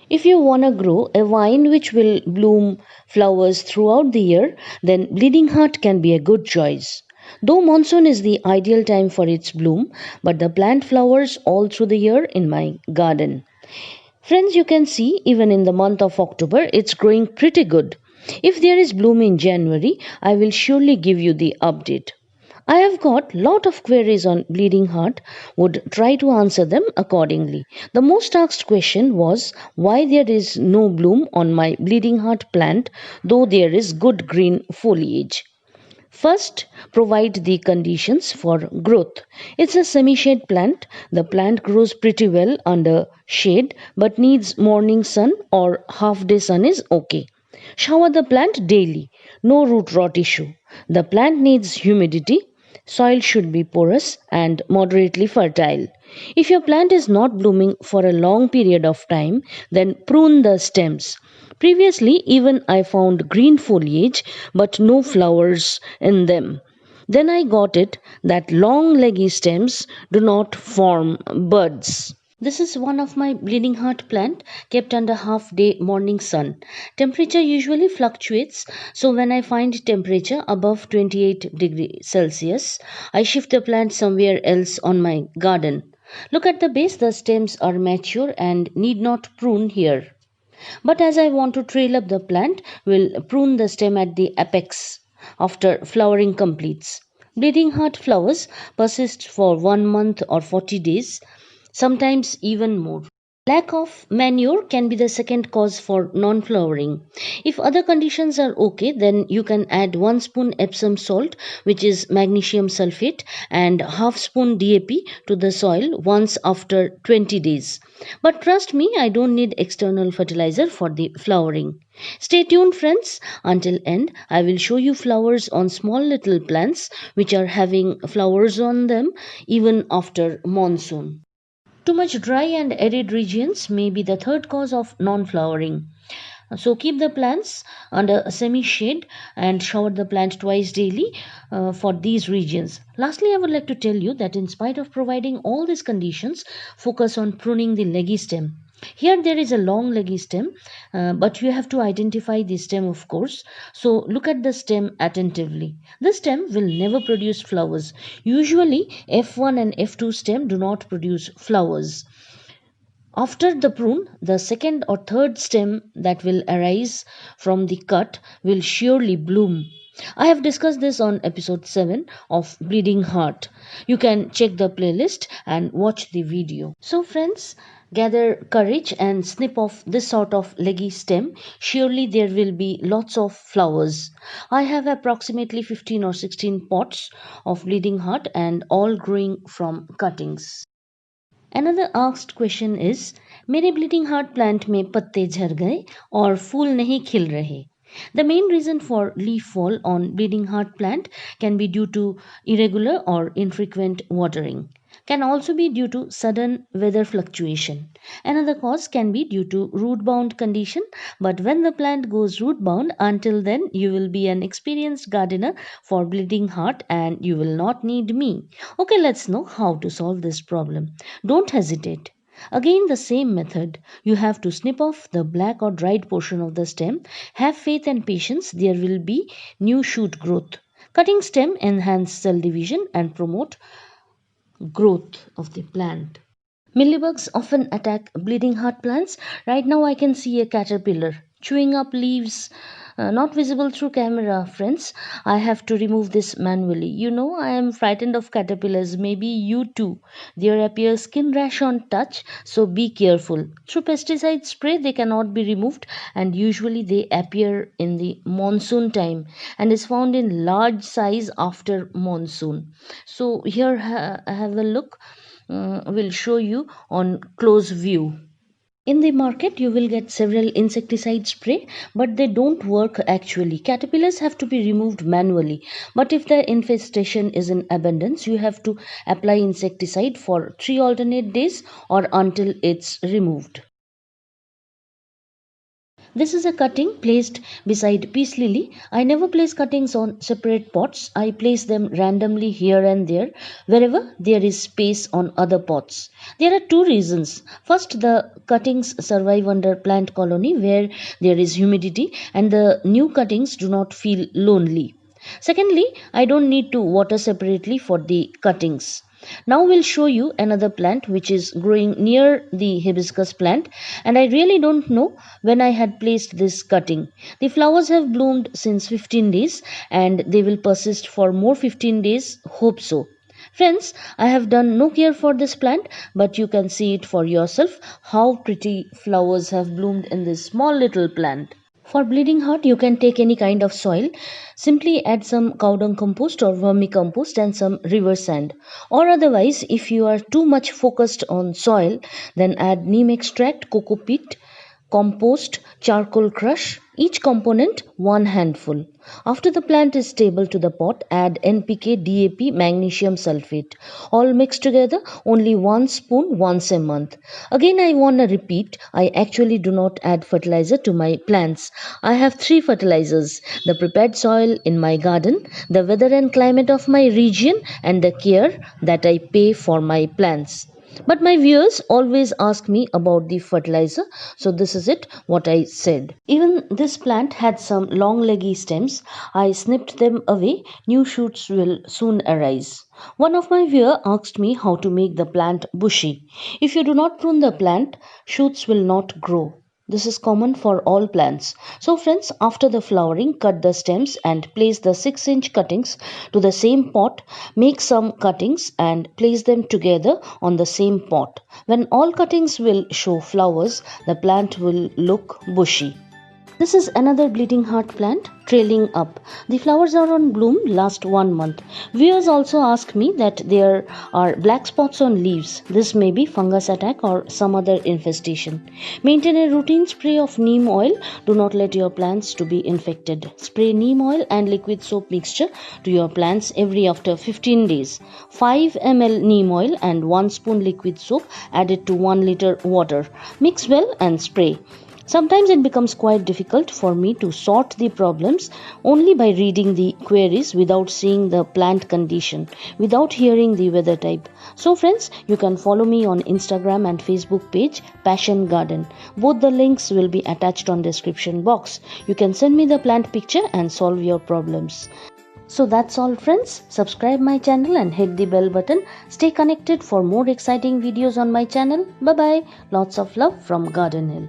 If you want to grow a vine which will bloom flowers throughout the year, then Bleeding Heart can be a good choice. Though monsoon is the ideal time for its bloom, but the plant flowers all through the year in my garden. Friends, you can see even in the month of October, it's growing pretty good. If there is bloom in January, I will surely give you the update. I have got lot of queries on Bleeding Heart, would try to answer them accordingly. The most asked question was why there is no bloom on my Bleeding Heart plant though there is good green foliage. First, provide the conditions for growth. It's a semi shade plant. The plant grows pretty well under shade but needs morning sun or half day sun is okay. Shower the plant daily. No root rot issue. The plant needs humidity. Soil should be porous and moderately fertile. If your plant is not blooming for a long period of time, then prune the stems. Previously, even I found green foliage but no flowers in them. Then I got it that long leggy stems do not form buds. This is one of my Bleeding Heart plant kept under half day morning sun. Temperature usually fluctuates, so when I find temperature above 28 degrees Celsius, I shift the plant somewhere else on my garden. Look at the base, the stems are mature and need not prune here. But as I want to trail up the plant, we'll prune the stem at the apex after flowering completes. Bleeding Heart flowers persist for 1 month or 40 days, sometimes even more. Lack of manure can be the second cause for non flowering. If other conditions are okay, then you can add 1 spoon Epsom salt, which is magnesium sulfate, and half spoon DAP to the soil once after 20 days. But trust me, I don't need external fertilizer for the flowering. Stay tuned, friends. Until end, I will show you flowers on small little plants which are having flowers on them even after monsoon. Too much dry and arid regions may be the third cause of non flowering. So keep the plants under semi shade and shower the plant twice daily for these regions. Lastly, I would like to tell you that in spite of providing all these conditions, focus on pruning the leggy stem. Here there is a long leggy stem, but you have to identify the stem, of course. So look at the stem attentively. The stem will never produce flowers. Usually F1 and F2 stem do not produce flowers. After the prune, the second or third stem that will arise from the cut will surely bloom. I have discussed this on episode 7 of Bleeding Heart. You can check the playlist and watch the video. So, friends, gather courage and snip off this sort of leggy stem. Surely there will be lots of flowers. I have approximately 15 or 16 pots of Bleeding Heart and all growing from cuttings. Another asked question is मेरे bleeding heart plant में पत्ते झड़ गए और फूल नहीं खिल रहे. The main reason for leaf fall on bleeding heart plant can be due to irregular or infrequent watering. Can also be due to sudden weather fluctuation. Another cause can be due to root bound condition, but when the plant goes root bound, until then you will be an experienced gardener for bleeding heart and you will not need me. Okay, let's know how to solve this problem. Don't hesitate. Again, the same method. You have to snip off the black or dried portion of the stem. Have faith and patience, there will be new shoot growth. Cutting stem enhance cell division and promote growth of the plant. Mealybugs often attack bleeding heart plants. Right now, I can see a caterpillar chewing up leaves, not visible through camera, friends. I have to remove this manually. You know, I am frightened of caterpillars. Maybe you too. There appears skin rash on touch, so be careful. Through pesticide spray, they cannot be removed, and usually they appear in the monsoon time and is found in large size after monsoon. So here, have a look. Will show you on close view. In the market, you will get several insecticide spray, but they don't work actually. Caterpillars have to be removed manually. But if the infestation is in abundance, you have to apply insecticide for 3 alternate days or until it's removed. This is a cutting placed beside peace lily. I never place cuttings on separate pots. I place them randomly here and there wherever there is space on other pots. There are two reasons. First, the cuttings survive under plant colony where there is humidity and the new cuttings do not feel lonely. Secondly, I don't need to water separately for the cuttings. Now we'll show you another plant which is growing near the hibiscus plant, and I really don't know when I had placed this cutting. The flowers have bloomed since 15 days and they will persist for more 15 days, hope so. Friends, I have done no care for this plant, but you can see it for yourself how pretty flowers have bloomed in this small little plant. For bleeding heart, you can take any kind of soil. Simply add some cow dung compost or vermicompost and some river sand. Or otherwise, if you are too much focused on soil, then add neem extract, coco peat, compost, charcoal crush, each component 1 handful. After the plant is stable to the pot, add NPK, DAP, magnesium sulfate. All mixed together, only 1 spoon once a month. Again, I want to repeat, I actually do not add fertilizer to my plants. I have 3 fertilizers: the prepared soil in my garden, the weather and climate of my region, and the care that I pay for my plants. But my viewers always ask me about the fertilizer, so this is it what I said. Even this plant had some long leggy stems. I snipped them away. New shoots will soon arise. One of my viewers asked me how to make the plant bushy. If you do not prune the plant, shoots will not grow. This is common for all plants. So friends, after the flowering, cut the stems and place the 6-inch cuttings to the same pot. Make some cuttings and place them together on the same pot. When all cuttings will show flowers, the plant will look bushy. This is another bleeding heart plant trailing up. The flowers are on bloom last 1 month. Viewers also ask me that there are black spots on leaves. This may be fungus attack or some other infestation. Maintain a routine spray of neem oil. Do not let your plants to be infected. Spray neem oil and liquid soap mixture to your plants every after 15 days. 5 ml neem oil and 1 spoon liquid soap added to 1 liter water. Mix well and spray. Sometimes it becomes quite difficult for me to sort the problems only by reading the queries without seeing the plant condition, without hearing the weather type. So friends, you can follow me on Instagram and Facebook page Passion Garden. Both the links will be attached on description box. You can send me the plant picture and solve your problems. So that's all friends. Subscribe my channel and hit the bell button. Stay connected for more exciting videos on my channel. Bye bye. Lots of love from Garden Hill.